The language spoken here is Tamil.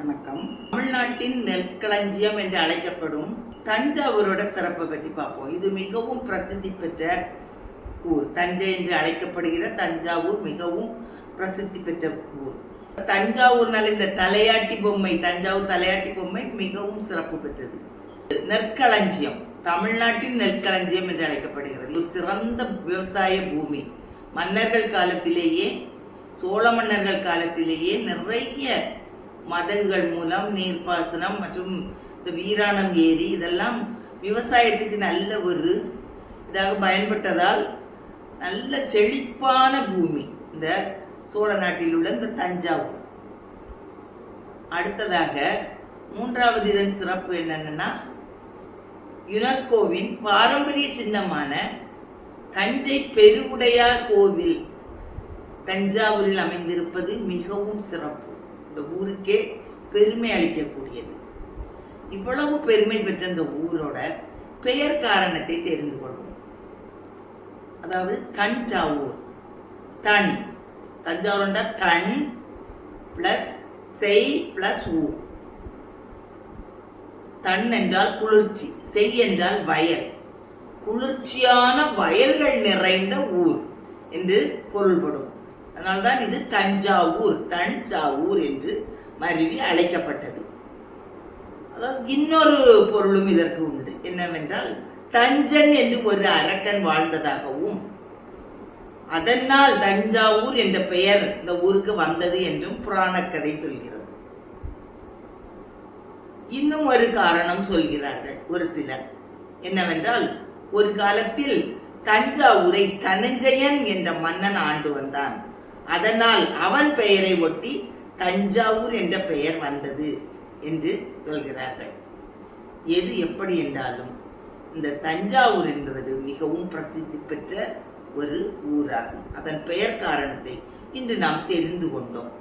வணக்கம். தமிழ்நாட்டின் நெற்களஞ்சியம் என்று அழைக்கப்படும் தஞ்சாவூரோட சிறப்பை பற்றி பார்ப்போம். இது மிகவும் பிரசித்தி பெற்ற ஊர். தஞ்சை என்று அழைக்கப்படுகிற தஞ்சாவூர் மிகவும் பிரசித்தி பெற்ற ஊர். தஞ்சாவூர்னால இந்த தலையாட்டி பொம்மை, தஞ்சாவூர் தலையாட்டி பொம்மை மிகவும் சிறப்பு பெற்றது. நெற்களஞ்சியம், தமிழ்நாட்டின் நெற்களஞ்சியம் என்று அழைக்கப்படுகிறது. ஒரு சிறந்த விவசாய பூமி. மன்னர்கள் காலத்திலேயே, சோழ மன்னர்கள் காலத்திலேயே நிறைய மதகுகள் மூலம் நீர்ப்பாசனம் மற்றும் இந்த வீராணம் ஏரி இதெல்லாம் விவசாயத்துக்கு நல்ல ஒரு இதாக பயன்பட்டதால் நல்ல செழிப்பான பூமி இந்த சோழ நாட்டில் உள்ள இந்த தஞ்சாவூர். அடுத்ததாக மூன்றாவது இதன் சிறப்பு என்னன்னா, யுனெஸ்கோவின் பாரம்பரிய சின்னமான தஞ்சை பெருவுடையார் கோவில் தஞ்சாவூரில் அமைந்திருப்பது மிகவும் சிறப்பு. இந்த ஊருக்கே பெருமை அளிக்கக்கூடியது. இவ்வளவு பெருமை பெற்ற இந்த ஊரோட பெயர் காரணத்தை தெரிந்து கொள்வோம். அதாவது தஞ்சாவூர், தன், தஞ்சாவூர் தன் பிளஸ் செய் பிளஸ் ஊர். தன் என்றால் குளிர்ச்சி, செய் என்றால் வயல். குளிர்ச்சியான வயல்கள் நிறைந்த ஊர் என்று பொருள்படும். அதனால்தான் இது தஞ்சாவூர், தஞ்சாவூர் என்று மருவி அழைக்கப்பட்டது. அதாவது இன்னொரு பொருளும் இதற்கு உண்டு. என்னவென்றால், தஞ்சன் என்று ஒரு அரக்கன் வாழ்ந்ததாகவும் அதனால் தஞ்சாவூர் என்ற பெயர் இந்த ஊருக்கு வந்தது என்றும் புராண கதை சொல்கிறது. இன்னும் ஒரு காரணம் சொல்கிறார்கள் ஒரு சிலர். என்னவென்றால், ஒரு காலத்தில் தஞ்சாவூரை தனஞ்சயன் என்ற மன்னன் ஆண்டு வந்தான். அதனால் அவன் பெயரை ஒட்டி தஞ்சாவூர் என்ற பெயர் வந்தது என்று சொல்கிறார்கள். எது எப்படி என்றாலும் இந்த தஞ்சாவூர் என்பது மிகவும் பிரசித்தி பெற்ற ஒரு ஊராகும். அதன் பெயர் காரணத்தை இன்று நாம் தெரிந்து கொண்டோம்.